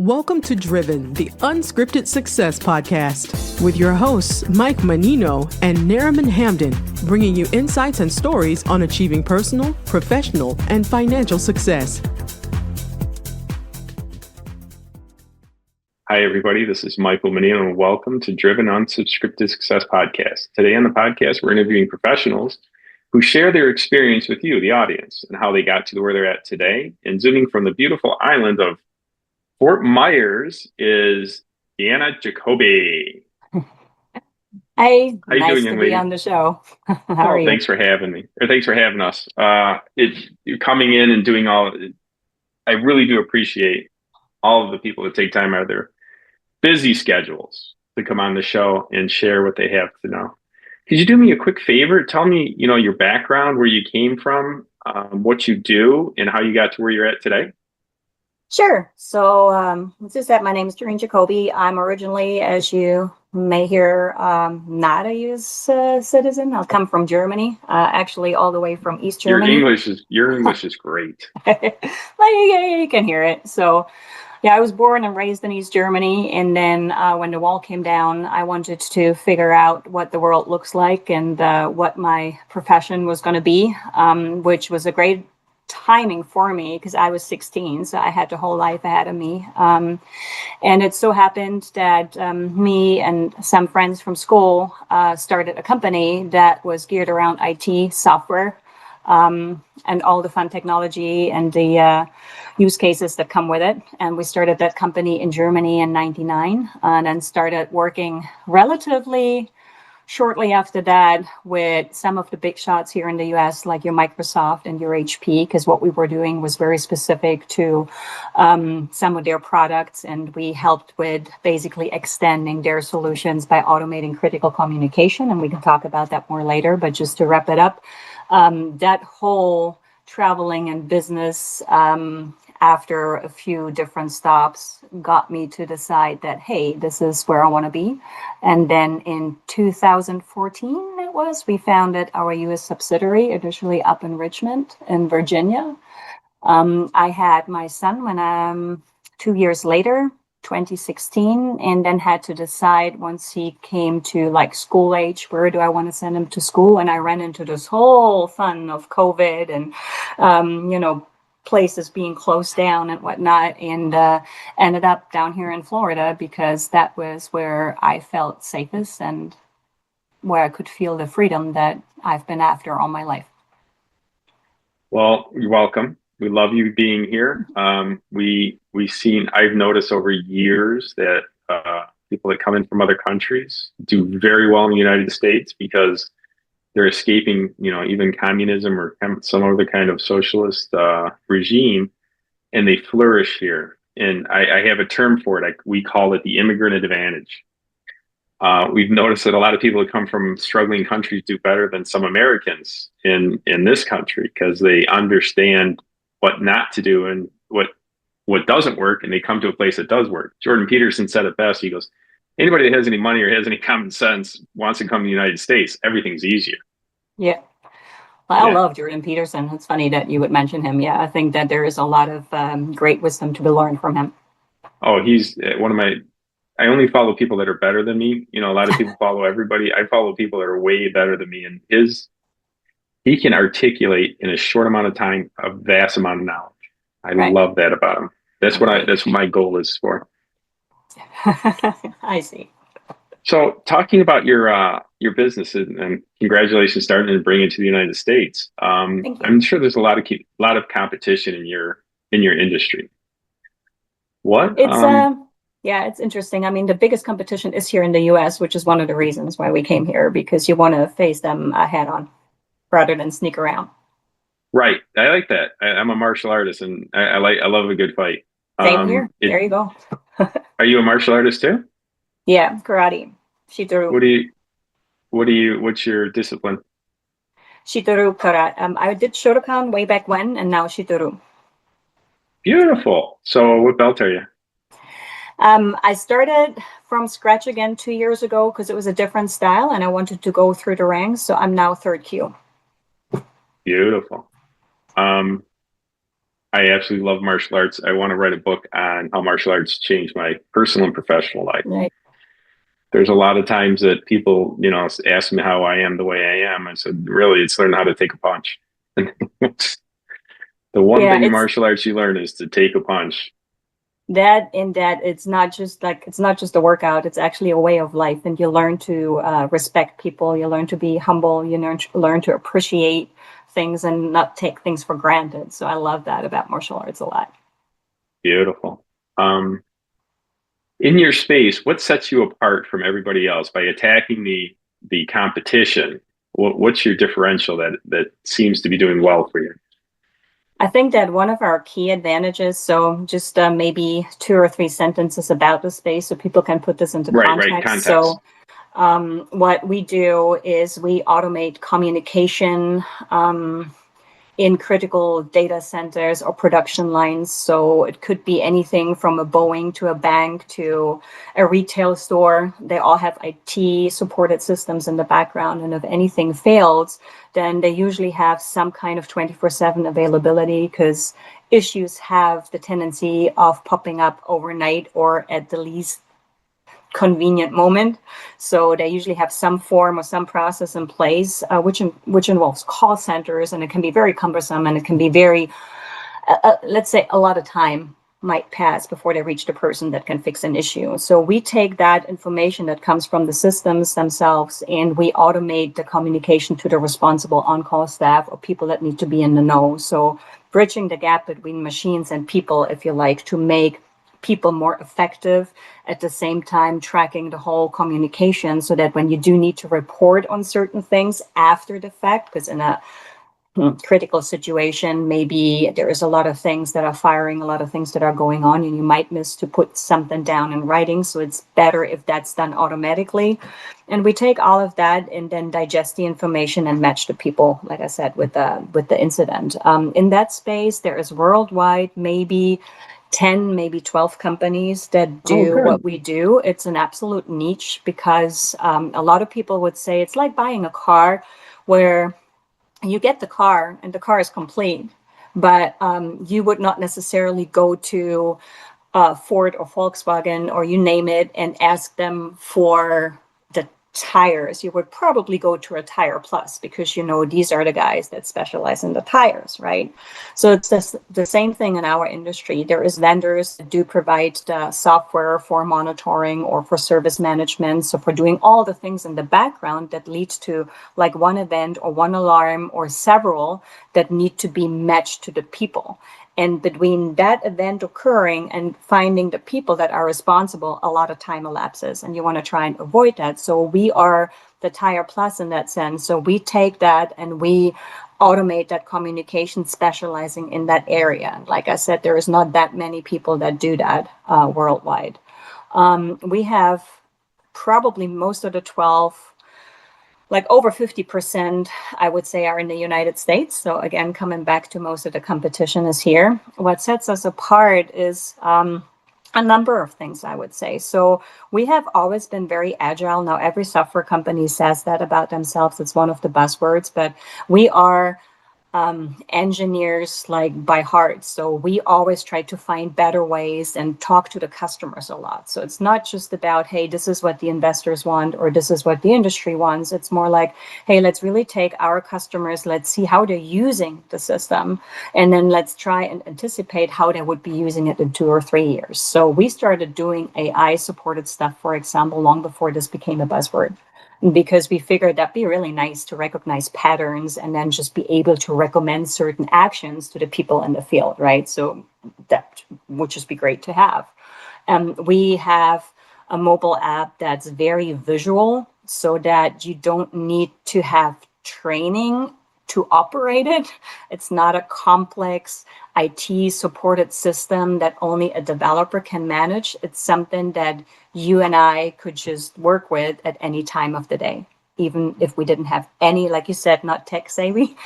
Welcome to Driven, the Unscripted Success podcast, with your hosts, Mike Menino and Nariman Hamden, bringing you insights and stories on achieving personal, professional, and financial success. Hi, everybody. This is Michael Menino, and welcome to Driven Unscripted Success podcast. Today on the podcast, we're interviewing professionals who share their experience with you, the audience, and how they got to where they're at today. And zooming from the beautiful island of Fort Myers is Doreen Jacobi. Hey, how you nice doing, to young be lady? On the show. How are you? Thanks for having me. Or thanks for having us. You're coming in and doing all. I really do appreciate all of the people that take time out of their busy schedules to come on the show and share what they have to know. Could you do me a quick favor? Tell me, your background, where you came from, what you do, and how you got to where you're at today. Sure. So, as I said, my name is Doreen Jacobi. I'm originally, as you may hear, not a U.S. citizen. I come from Germany, actually all the way from East Germany. Your English is great. You can hear it. So, yeah, I was born and raised in East Germany. And then when the wall came down, I wanted to figure out what the world looks like and what my profession was going to be, which was a great timing for me because I was 16, so I had the whole life ahead of me. And it so happened that me and some friends from school started a company that was geared around IT software and all the fun technology and the use cases that come with it. And we started that company in Germany in '99 and then started working relatively shortly after that with some of the big shots here in the US, like your Microsoft and your HP, because what we were doing was very specific to some of their products. And we helped with basically extending their solutions by automating critical communication. And we can talk about that more later. But just to wrap it up, that whole traveling and business after a few different stops got me to decide that, hey, this is where I want to be. And then in 2014, we founded our U.S. subsidiary, initially up in Richmond in Virginia. I had my son when 2 years later, 2016, and then had to decide once he came to school age, where do I want to send him to school? And I ran into this whole fun of COVID and, places being closed down and whatnot, and ended up down here in Florida because that was where I felt safest and where I could feel the freedom that I've been after all my life. Well, you're welcome. We love you being here. I've noticed over years that people that come in from other countries do very well in the United States because they're escaping, even communism or some other kind of socialist regime, and they flourish here. And I have a term for it. We call it the immigrant advantage. We've noticed that a lot of people that come from struggling countries do better than some Americans in this country because they understand what not to do and what doesn't work, and they come to a place that does work. Jordan Peterson said it best. He goes, anybody that has any money or has any common sense wants to come to the United States. Everything's easier. Yeah. Well, I love Jordan Peterson. It's funny that you would mention him. Yeah, I think that there is a lot of great wisdom to be learned from him. Oh, he's one of my... I only follow people that are better than me. A lot of people follow everybody. I follow people that are way better than me. And he can articulate in a short amount of time a vast amount of knowledge. I love that about him. That's what my goal is for. I see. So talking about your business and congratulations starting and bringing it to the United States. I'm sure there's a lot of competition in your industry. What? It's interesting. I mean, the biggest competition is here in the US, which is one of the reasons why we came here, because you want to face them head on rather than sneak around. Right. I like that. I'm a martial artist and I love a good fight. Same here. There you go. Are you a martial artist too? Yeah, karate, shitoru. What's your discipline? Shitoru karate. I did Shotokan way back when, and now shitoru. Beautiful. So what belt are you? I started from scratch again 2 years ago because it was a different style and I wanted to go through the ranks. So I'm now 3rd Q. Beautiful. I absolutely love martial arts. I want to write a book on how martial arts changed my personal and professional life. Right. There's a lot of times that people, ask me how I am the way I am. I said, really, it's learn how to take a punch. The one Yeah, thing in it's martial arts you learn is to take a punch. that in that it's not just a workout, it's actually a way of life, and you learn to respect people, you learn to be humble, you learn to appreciate things and not take things for granted. So I love that about martial arts a lot. Beautiful. Um, in your space, what sets you apart from everybody else by attacking the competition? What's your differential that seems to be doing well for you? I think that one of our key advantages, so just maybe 2 or 3 sentences about the space so people can put this into Right, context. context. So what we do is we automate communication in critical data centers or production lines. So it could be anything from a Boeing to a bank to a retail store. They all have IT supported systems in the background. And if anything fails, then they usually have some kind of 24/7 availability, because issues have the tendency of popping up overnight or at the least convenient moment. So they usually have some form or some process in place, which involves call centers, and it can be very cumbersome, and it can be very, let's say, a lot of time might pass before they reach the person that can fix an issue. So we take that information that comes from the systems themselves, and we automate the communication to the responsible on-call staff or people that need to be in the know. So bridging the gap between machines and people, if you like, to make people more effective, at the same time tracking the whole communication, so that when you do need to report on certain things after the fact, because in a critical situation, maybe there is a lot of things that are firing, a lot of things that are going on, and you might miss to put something down in writing. So it's better if that's done automatically. And we take all of that and then digest the information and match the people, like I said, with the incident. In that space, there is worldwide maybe 10, maybe 12 companies that do what we do. It's an absolute niche, because a lot of people would say it's like buying a car, where you get the car and the car is complete, but you would not necessarily go to Ford or Volkswagen or you name it and ask them for the tires. You would probably go to a Tire Plus, because these are the guys that specialize in the tires, right? So it's the same thing in our industry. There is vendors that do provide the software for monitoring or for service management, so for doing all the things in the background that leads to like one event or one alarm or several that need to be matched to the people. And between that event occurring and finding the people that are responsible, a lot of time elapses, and you want to try and avoid that. So we are the Tire Plus in that sense. So we take that and we automate that communication, specializing in that area. Like I said, there is not that many people that do that worldwide. We have probably most of the 12, like over 50%, I would say, are in the United States. So again, coming back to most of the competition is here. What sets us apart is a number of things, I would say. So we have always been very agile. Now, every software company says that about themselves. It's one of the buzzwords, but we are engineers like by heart. So we always try to find better ways and talk to the customers a lot. So it's not just about, hey, this is what the investors want or this is what the industry wants. It's more like, hey, let's really take our customers, let's see how they're using the system, and then let's try and anticipate how they would be using it in 2 or 3 years. So we started doing AI supported stuff, for example, long before this became a buzzword, because we figured that'd be really nice to recognize patterns and then just be able to recommend certain actions to the people in the field, right? So that would just be great to have. We have a mobile app that's very visual, so that you don't need to have training to operate it. It's not a complex IT supported system that only a developer can manage. It's something that you and I could just work with at any time of the day, even if we didn't have any, like you said, not tech savvy.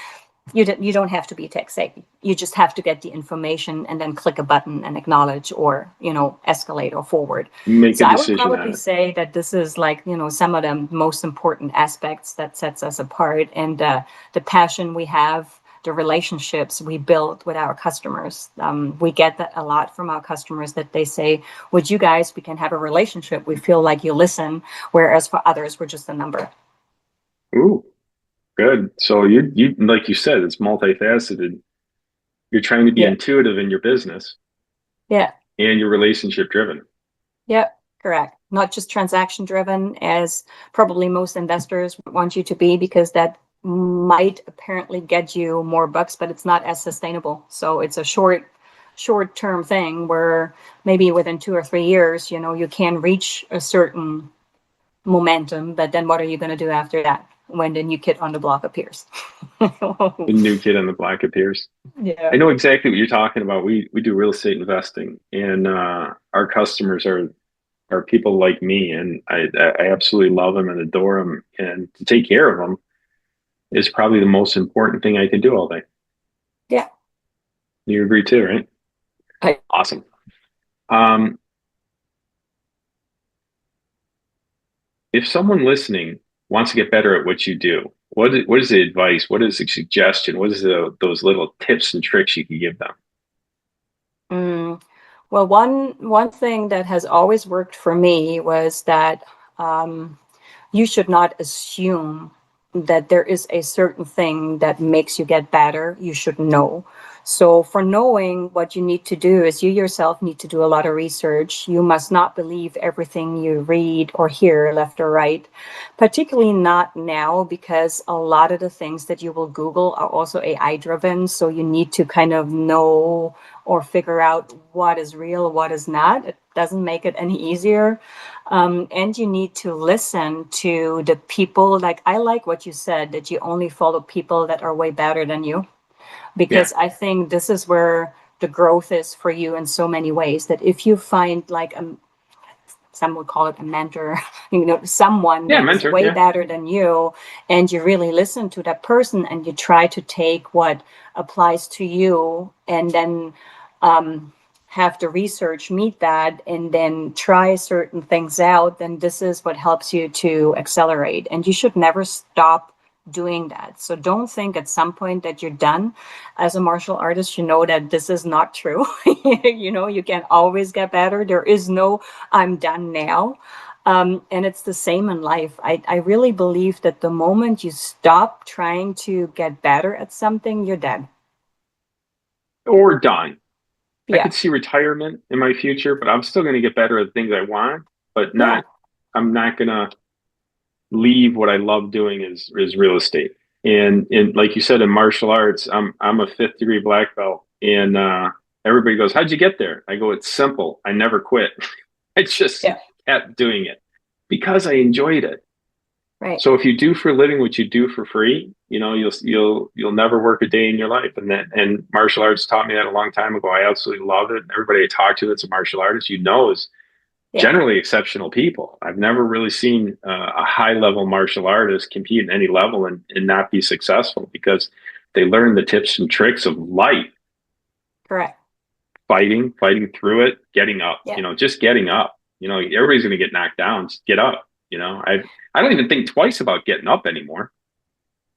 You don't have to be tech savvy. You just have to get the information and then click a button and acknowledge, or escalate or forward. Make So a I would decision on probably it. say that this is like some of the most important aspects that sets us apart, and the passion we have the relationships we build with our customers. We get that a lot from our customers, that they say, with you guys, we can have a relationship. We feel like you listen, whereas for others, we're just a number. Ooh, good. So you like you said, it's multifaceted. You're trying to be Yeah. intuitive in your business. Yeah. And you're relationship driven. Yeah, correct. Not just transaction driven, as probably most investors want you to be, because that might apparently get you more bucks, but it's not as sustainable. So it's a short term thing where maybe within 2 or 3 years, you can reach a certain momentum, but then what are you going to do after that when the new kid on the block appears? The new kid on the block appears. Yeah. I know exactly what you're talking about. We do real estate investing, and our customers are people like me, and I absolutely love them and adore them, and to take care of them is probably the most important thing I can do all day. Yeah. You agree too, right? Right. Awesome. If someone listening wants to get better at what you do, what is the advice? What is the suggestion? What is those little tips and tricks you can give them? Well, one thing that has always worked for me was that you should not assume that there is a certain thing that makes you get better. You should know. So for knowing what you need to do is you yourself need to do a lot of research. You must not believe everything you read or hear left or right, particularly not now, because a lot of the things that you will Google are also AI driven. So you need to kind of know or figure out what is real, what is not. It doesn't make it any easier. And you need to listen to the people. Like, I like what you said, that you only follow people that are way better than you, because I think this is where the growth is for you in so many ways, that if you find like some would call it a mentor, someone that is way better than you, and you really listen to that person and you try to take what applies to you, and then have the research meet that, and then try certain things out, then this is what helps you to accelerate. And you should never stop doing that. So don't think at some point that you're done as a martial artist. That this is not true. You can always get better. There is no I'm done now. And it's the same in life. I really believe that the moment you stop trying to get better at something, you're dead. Or done. Yeah. I could see retirement in my future, but I'm still going to get better at the things I want, but not, I'm not going to leave what I love doing is real estate. And like you said, in martial arts, I'm a 5th degree black belt, and everybody goes, "How'd you get there?" I go, "It's simple. I never quit. I just kept doing it because I enjoyed it." Right. So if you do for a living what you do for free, you'll never work a day in your life. And martial arts taught me that a long time ago. I absolutely love it. Everybody I talk to that's a martial artist, is generally exceptional people. I've never really seen a high level martial artist compete in any level and not be successful, because they learn the tips and tricks of life. Correct. Fighting through it, getting up, just getting up. Everybody's going to get knocked down. Just get up. I don't even think twice about getting up anymore.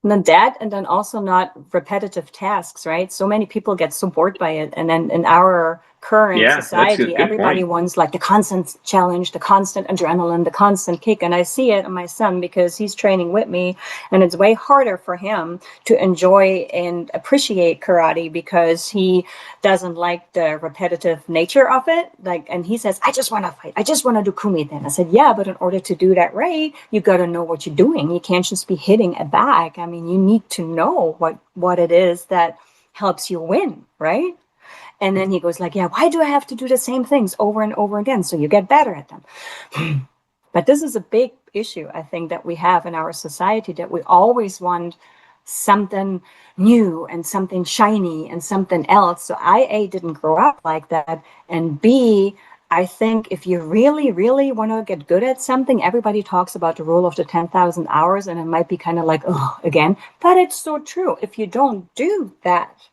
And then that, and then also not repetitive tasks, right? So many people get so bored by it. And then in our current society, everybody wants like the constant challenge, the constant adrenaline, the constant kick. And I see it in my son, because he's training with me, and it's way harder for him to enjoy and appreciate karate, because he doesn't like the repetitive nature of it. And he says, "I just want to fight. I just want to do kumite." I said, "Yeah, but in order to do that right, you got to know what you're doing. You can't just be hitting a bag. I mean, you need to know what it is that helps you win, right?" And then he goes like, "Yeah, why do I have to do the same things over and over again?" So you get better at them. But this is a big issue, I think, that we have in our society, that we always want something new and something shiny and something else. So I, A, didn't grow up like that. And B, I think if you really, really want to get good at something, everybody talks about the rule of the 10,000 hours, and it might be kind of like, oh, again, but it's so true. If you don't do that,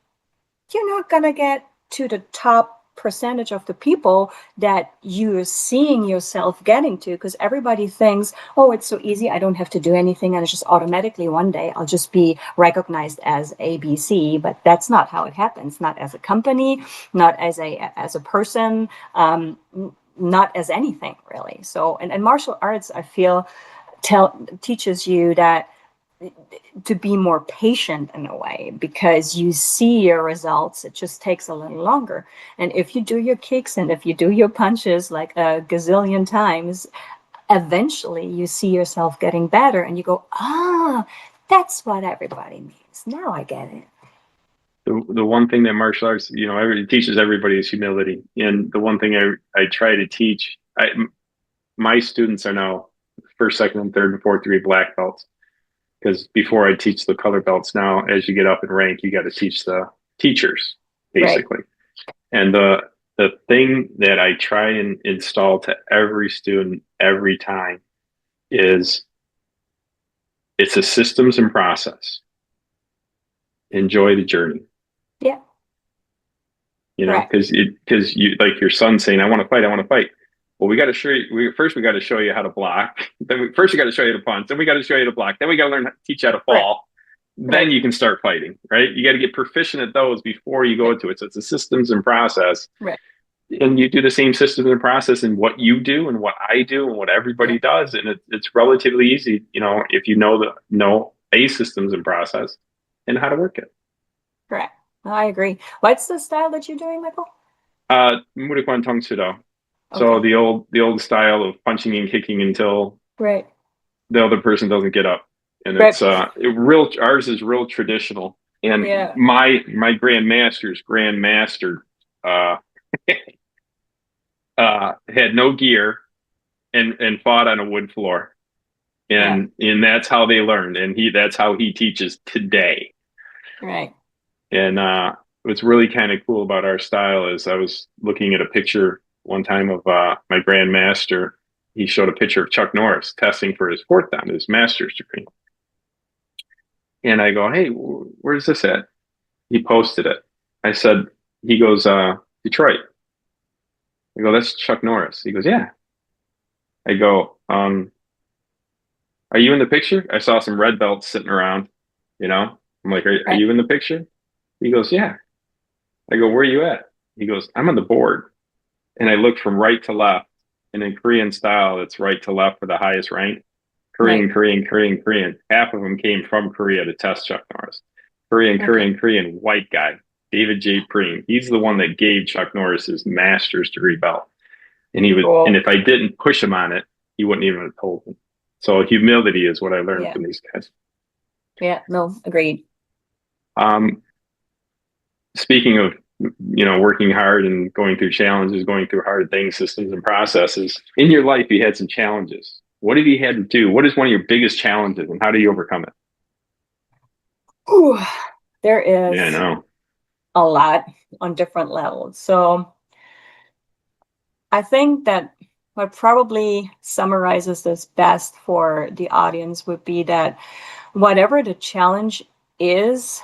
you're not going to get to the top percentage of the people that you're seeing yourself getting to, because everybody thinks, oh, it's so easy, I don't have to do anything, and it's just automatically one day I'll just be recognized as ABC. But that's not how it happens. Not as a company, not as a person, not as anything really. So and martial arts, I feel, teaches you that to be more patient in a way, because you see your results. It just takes a little longer. And if you do your kicks and if you do your punches like a gazillion times, eventually you see yourself getting better and you go, that's what everybody means. Now I get it. The one thing that martial arts, it teaches everybody is humility. And the one thing I try to teach, my students are now first, second, and third, and fourth degree black belts. Because before I teach the color belts, now as you get up in rank, you got to teach the teachers, basically. Right. And the thing that I try and install to every student every time is it's a systems and process. Enjoy the journey. Yeah. Because you, like your son saying, I want to fight. Well, we got to show you. First, we got to show you how to block. Then we got to show you to punch. Then we got to show you to block. Then we got to teach you how to fall. Right. Then you can start fighting. Right? You got to get proficient at those before you go into it. So it's a systems and process. Right. And you do the same systems and process in what you do and what I do and what everybody does, and it's relatively easy. If you know a systems and process and how to work it. Correct. I agree. What's the style that you're doing, Michael? Murikwan Tong Sudo. So the old style of punching and kicking until the other person doesn't get up, and it's ours is real traditional. And my grandmaster had no gear and fought on a wood floor, and that's how they learned, and that's how he teaches today. Right. And what's really kind of cool about our style is I was looking at a picture one time of my grandmaster. He showed a picture of Chuck Norris testing for his fourth down, his master's degree. And I go, hey, where's this at? He posted it. I said, he goes, Detroit. I go, that's Chuck Norris. He goes, yeah. I go, are you in the picture? I saw some red belts sitting around, I'm like, are you in the picture? He goes, yeah. I go, where are you at? He goes, I'm on the board. And I looked from right to left, and in Korean style, it's right to left for the highest rank. Korean. Half of them came from Korea to test Chuck Norris. Korean, white guy, David J. Preem. He's the one that gave Chuck Norris his master's degree belt. And and if I didn't push him on it, he wouldn't even have told me. So humility is what I learned from these guys. Yeah, no, agreed. Speaking of working hard and going through challenges, going through hard things, systems and processes. In your life, you had some challenges. What have you had to do? What is one of your biggest challenges, and how do you overcome it? Ooh, there is I know. A lot on different levels. So I think that what probably summarizes this best for the audience would be that whatever the challenge is,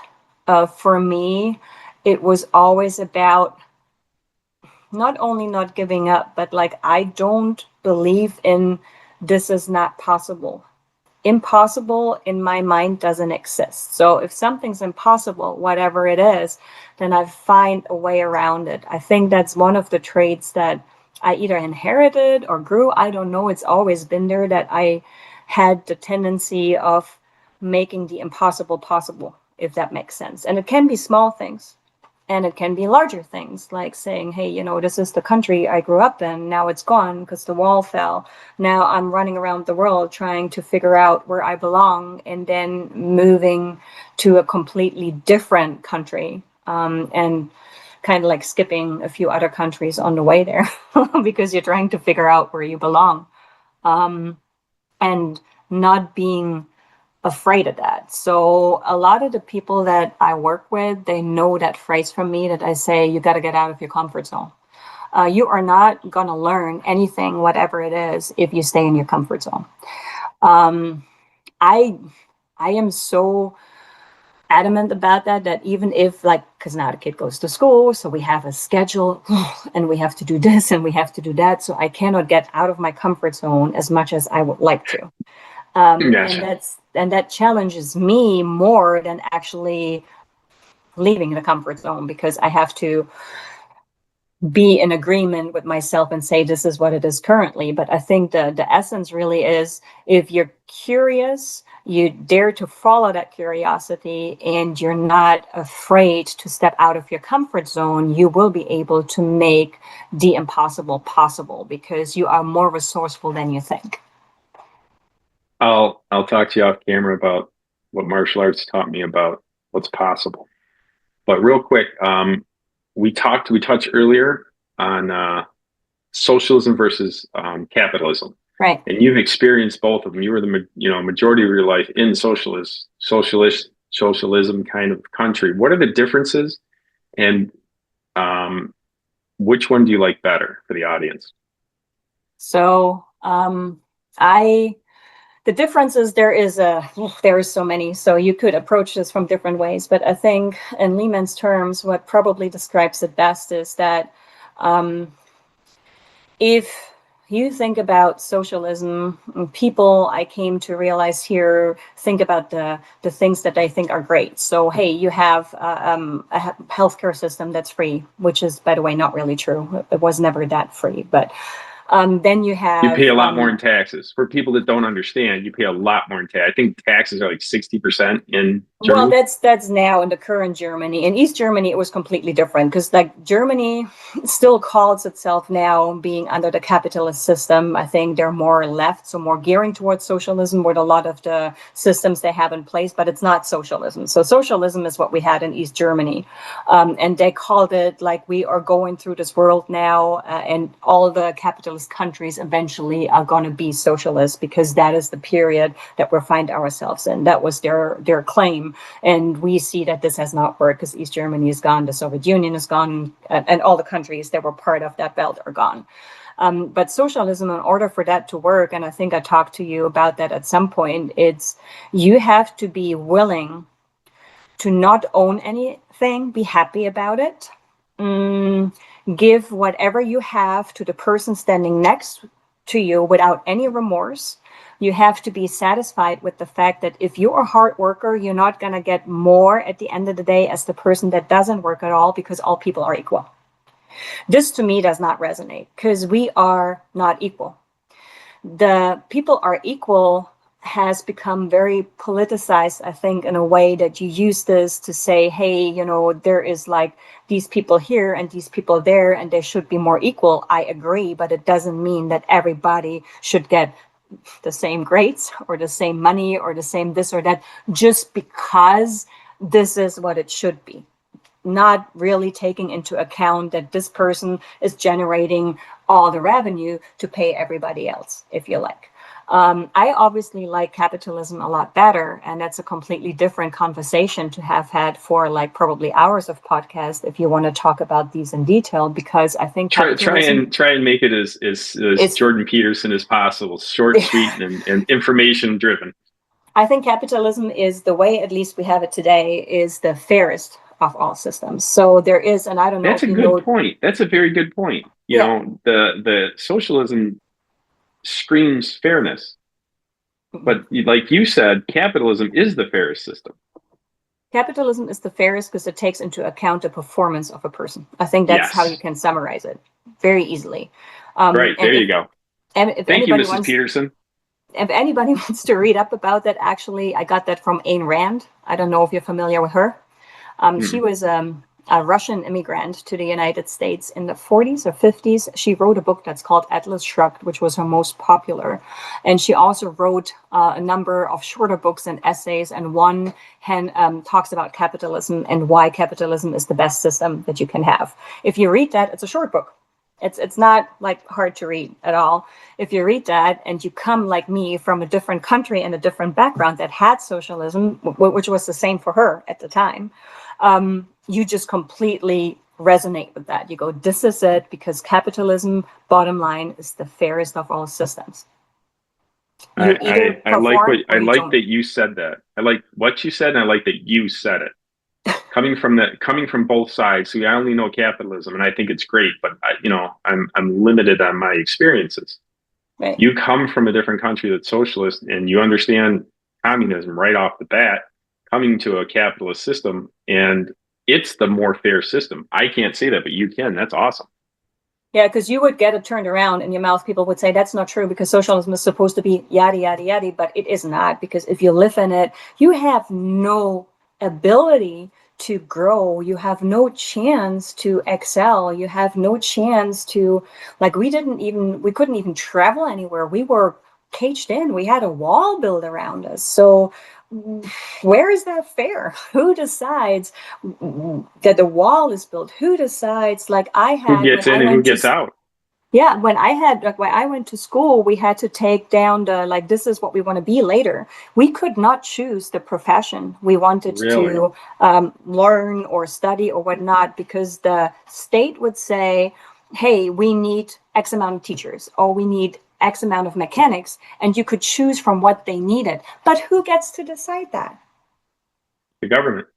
for me, it was always about not only not giving up, but I don't believe in this is not possible. Impossible in my mind doesn't exist. So if something's impossible, whatever it is, then I find a way around it. I think that's one of the traits that I either inherited or grew. I don't know. It's always been there, that I had the tendency of making the impossible possible, if that makes sense. And it can be small things. And it can be larger things, like saying, hey, this is the country I grew up in. Now it's gone because the wall fell. Now I'm running around the world trying to figure out where I belong, and then moving to a completely different country, and kind of skipping a few other countries on the way there because you're trying to figure out where you belong, and not being afraid of that. So a lot of the people that I work with, they know that phrase from me that I say, you got to get out of your comfort zone. You are not going to learn anything, whatever it is, if you stay in your comfort zone. I am so adamant about that even if because now the kid goes to school, so we have a schedule, and we have to do this and we have to do that. So I cannot get out of my comfort zone as much as I would like to. Gotcha. And that challenges me more than actually leaving the comfort zone, because I have to be in agreement with myself and say this is what it is currently. But I think the essence really is, if you're curious, you dare to follow that curiosity, and you're not afraid to step out of your comfort zone, you will be able to make the impossible possible, because you are more resourceful than you think. I'll talk to you off camera about what martial arts taught me about what's possible. But real quick, we touched earlier on socialism versus capitalism, Right. and you've experienced both of them. You were the majority of your life in socialism kind of country. What are the differences, and which one do you like better for the audience? So the difference is there is so many, so you could approach this from different ways. But I think in layman's terms, what probably describes it best is that if you think about socialism, people, I came to realize here, think about the things that they think are great. So, hey, you have a healthcare system that's free, which is, by the way, not really true. It was never that free, but then you pay a lot have more in taxes. For people that don't understand, you pay a lot more in tax. I think taxes are like 60% in Germany. Well, that's now in the current Germany. In East Germany, it was completely different, because like Germany still calls itself now being under the capitalist system. I think they're more left, so more gearing towards socialism with a lot of the systems they have in place, but it's not socialism. So socialism is what we had in East Germany. And they called it like, we are going through this world now, and all the capitalist countries eventually are going to be socialist, because that is the period that we find ourselves in. That was their claim. And we see that this has not worked, because East Germany is gone, the Soviet Union is gone, and all the countries that were part of that belt are gone. But socialism, in order for that to work, and I think I talked to you about that at some point, it's you have to be willing to not own anything, be happy about it, give whatever you have to the person standing next to you without any remorse. You have to be satisfied with the fact that if you're a hard worker, you're not going to get more at the end of the day as the person that doesn't work at all, because all people are equal. This to me does not resonate, because we are not equal. The people are equal has become very politicized, I think, in a way that you use this to say, hey, there is like these people here and these people there, and they should be more equal. I agree, but it doesn't mean that everybody should get the same grades or the same money or the same this or that, just because this is what it should be. Not really taking into account that this person is generating all the revenue to pay everybody else, if you like. I obviously like capitalism a lot better, and that's a completely different conversation to have had for like probably hours of podcast if you want to talk about these in detail, because I think try and make it as Jordan Peterson as possible, short, sweet, and information driven. I think capitalism is, the way at least we have it today, is the fairest of all systems. So there is, and I don't know. That's a good point. That's a very good point. You know, the socialism screams fairness, but like you said, capitalism is the fairest system. Capitalism is the fairest because it takes into account the performance of a person. I think that's how you can summarize it very easily. Right, there you go. And if Thank you, Mrs. Peterson. If anybody wants to read up about that, actually, I got that from Ayn Rand. I don't know if you're familiar with her. She was a Russian immigrant to the United States in the 40s or 50s. She wrote a book that's called Atlas Shrugged, which was her most popular. And she also wrote a number of shorter books and essays. And one talks about capitalism and why capitalism is the best system that you can have. If you read that, it's a short book. It's not like hard to read at all. If you read that and you come like me from a different country and a different background that had socialism, which was the same for her at the time, you just completely resonate with that. You go, this is it, because capitalism, bottom line, is the fairest of all systems. I like that you said that. I like what you said, and I like that you said it. coming from both sides. See, I only know capitalism, and I think it's great, but I'm limited on my experiences. Right. You come from a different country that's socialist, and you understand communism right off the bat. Coming to a capitalist system, and it's the more fair system. I can't say that, but you can. That's awesome. Yeah, because you would get it turned around in your mouth. People would say that's not true because socialism is supposed to be yada, yada, yada, but it is not, because if you live in it, you have no ability to grow. You have no chance to excel. You have no chance to, like, we couldn't even travel anywhere. We were caged in. We had a wall built around us. So where is that fair? Who decides that the wall is built? Who decides? Like I had, who gets in and who gets out? Yeah, when I went to school, we had to take down this is what we want to be later. We could not choose the profession we wanted to learn or study or whatnot, because the state would say, hey, we need X amount of teachers, or we need X amount of mechanics, and you could choose from what they needed. But who gets to decide that? The government.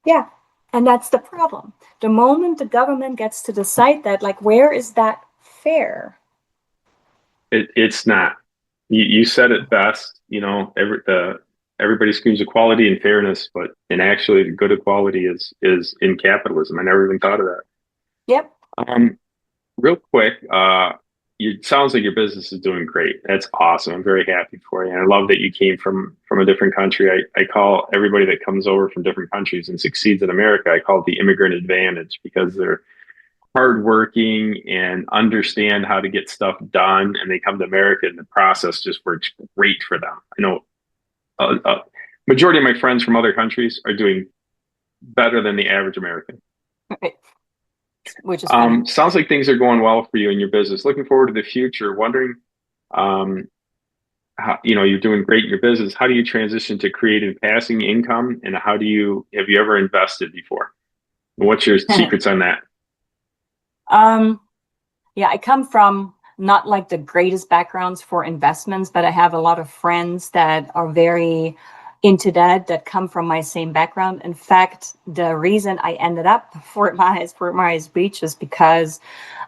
Yeah. And that's the problem. The moment the government gets to decide that, like, where is that fair? It's not. You said it best. Everybody screams equality and fairness, and actually the good equality is in capitalism. I never even thought of that. Yep. Real quick, it sounds like your business is doing great. That's awesome. I'm very happy for you. And I love that you came from a different country. I call everybody that comes over from different countries and succeeds in America, I call it the immigrant advantage, because they're hardworking and understand how to get stuff done. And they come to America and the process just works great for them. I know majority of my friends from other countries are doing better than the average American. Right. Which is funny. Sounds like things are going well for you in your business. Looking forward to the future. Wondering, how, you're doing great in your business. How do you transition to creative passive income, and have you ever invested before? What's your secrets on that? Yeah, I come from not like the greatest backgrounds for investments, but I have a lot of friends that are very into that come from my same background. In fact, the reason I ended up Fort Myers Beach is because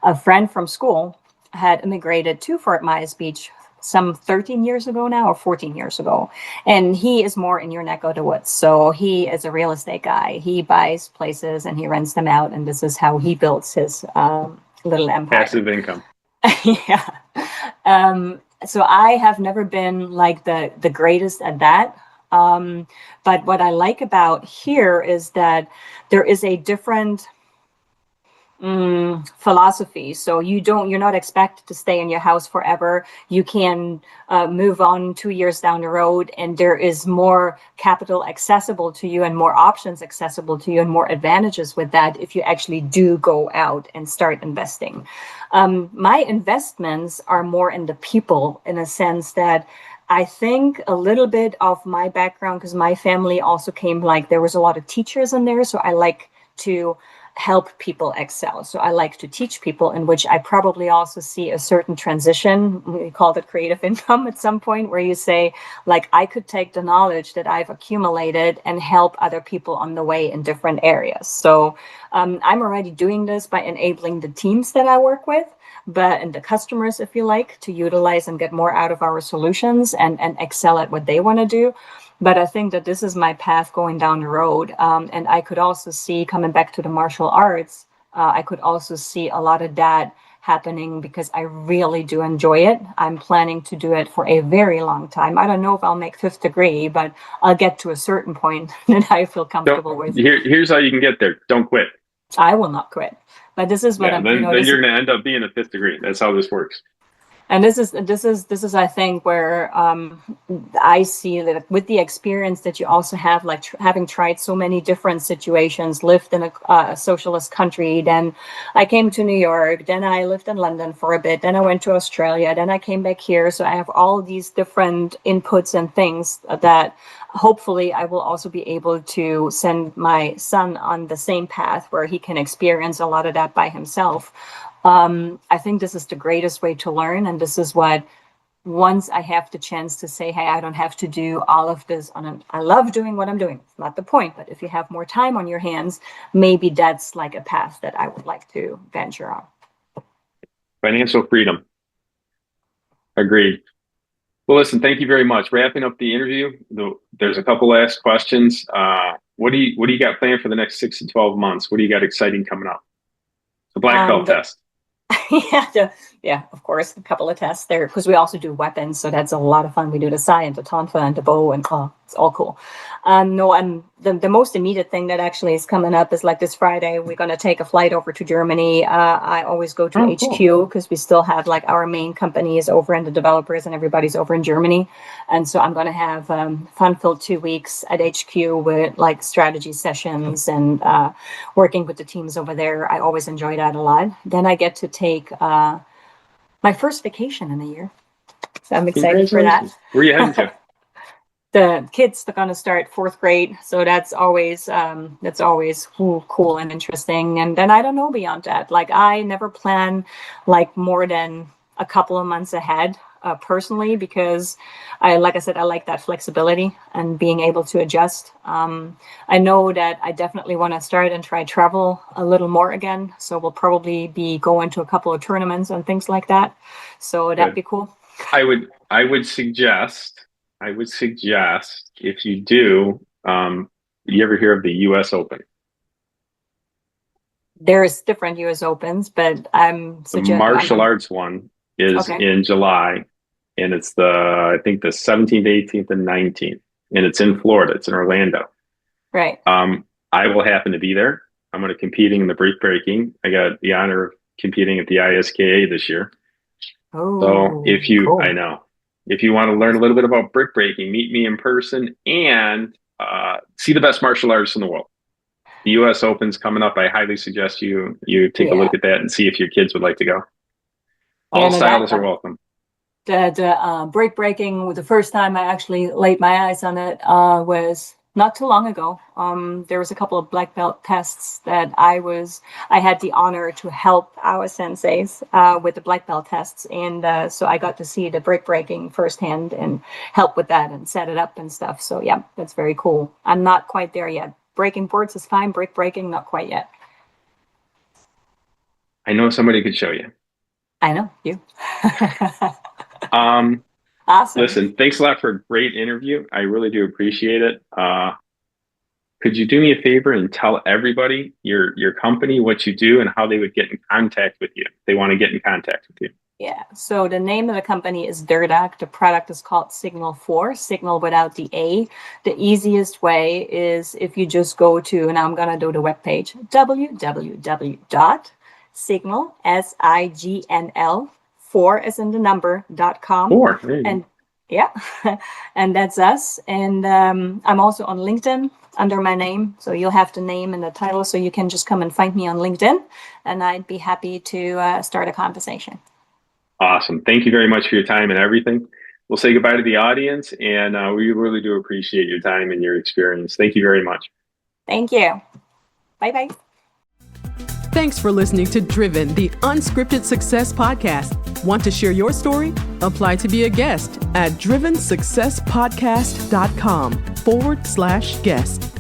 a friend from school had immigrated to Fort Myers Beach some 13 years ago now, or 14 years ago. And he is more in your neck of the woods. So he is a real estate guy. He buys places and he rents them out. And this is how he builds his little empire. Passive income. Yeah. So I have never been like the greatest at that. But what I like about here is that there is a different philosophy. So you're not expected to stay in your house forever. You can move on 2 years down the road, and there is more capital accessible to you and more options accessible to you and more advantages with that if you actually do go out and start investing. My investments are more in the people, in a sense that I think a little bit of my background, because my family also came, there was a lot of teachers in there. So I like to help people excel. So I like to teach people, in which I probably also see a certain transition. We call it creative income at some point, where you say, I could take the knowledge that I've accumulated and help other people on the way in different areas. So I'm already doing this by enabling the teams that I work with, and the customers, if you like, to utilize and get more out of our solutions and excel at what they want to do. But I think that this is my path going down the road. And I could also see, coming back to the martial arts, I could also see a lot of that happening, because I really do enjoy it. I'm planning to do it for a very long time. I don't know if I'll make fifth degree, but I'll get to a certain point that I feel comfortable with. Here's how you can get there. Don't quit. I will not quit. But this is what then you're going to end up being a fifth degree. That's how this works. And this is I think where I see that with the experience that you also have, having tried so many different situations, lived in a socialist country, then I came to New York, then I lived in London for a bit, then I went to Australia, then I came back here. So I have all these different inputs and things that hopefully I will also be able to send my son on the same path, where he can experience a lot of that by himself. I think this is the greatest way to learn, and this is what once I have the chance to say, hey, I don't have to do all of this I love doing what I'm doing. It's not the point, but if you have more time on your hands, maybe that's like a path that I would like to venture on. Financial freedom. Agreed. Well, listen, thank you very much. Wrapping up the interview, there's a couple last questions. What do you got planned for the next 6 to 12 months? What do you got exciting coming up? The black belt test. Yeah, of course, a couple of tests there, because we also do weapons, so that's a lot of fun. We do the sai and the tonfa and the bow, and it's all cool. The most immediate thing that actually is coming up is like this Friday, we're going to take a flight over to Germany. I always go to HQ because we still have like our main companies over and the developers and everybody's over in Germany. And so I'm going to have fun-filled 2 weeks at HQ with like strategy sessions and working with the teams over there. I always enjoy that a lot. Then I get to take my first vacation in a year. So I'm excited for that. Where are you heading to? The kids are going to start 4th grade, so that's always cool and interesting. And then I don't know beyond that. Like I never plan like more than a couple of months ahead personally, because like I said, I like that flexibility and being able to adjust. I know that I definitely want to start and try travel a little more again. So we'll probably be going to a couple of tournaments and things like that. So that'd be cool. I would suggest if you do, you ever hear of the U.S. Open? There's different U.S. Opens, but the martial arts one is in July, and it's I think the 17th, 18th, and 19th, and it's in Florida. It's in Orlando. Right. I will happen to be there. I'm going to competing in the brick breaking. I got the honor of competing at the ISKA this year. Oh, so cool. I know. If you want to learn a little bit about brick breaking, meet me in person and see the best martial artists in the world. The U.S. Open's coming up. I highly suggest you take a look at that and see if your kids would like to go. All styles are welcome. The brick breaking, the first time I actually laid my eyes on it was not too long ago. There was a couple of black belt tests that I had the honor to help our senseis with the black belt tests. And so I got to see the brick breaking firsthand and help with that and set it up and stuff. So yeah, that's very cool. I'm not quite there yet. Breaking boards is fine. Brick breaking, not quite yet. I know somebody could show you. I know you. Awesome. Listen, thanks a lot for a great interview. I really do appreciate it. Could you do me a favor and tell everybody your company, what you do, and how they would get in contact with you if they want to get in contact with you? Yeah. So the name of the company is Dirdac. The product is called Signal 4, Signal without the A. The easiest way is if you just go to, and I'm going to do the webpage, www.signal, SIGNL, 4 as in the number.com. 4. And yeah, and that's us. And I'm also on LinkedIn under my name. So you'll have the name and the title. So you can just come and find me on LinkedIn. And I'd be happy to start a conversation. Awesome. Thank you very much for your time and everything. We'll say goodbye to the audience. And we really do appreciate your time and your experience. Thank you very much. Thank you. Bye-bye. Thanks for listening to Driven, the Unscripted Success Podcast. Want to share your story? Apply to be a guest at drivensuccesspodcast.com/guest.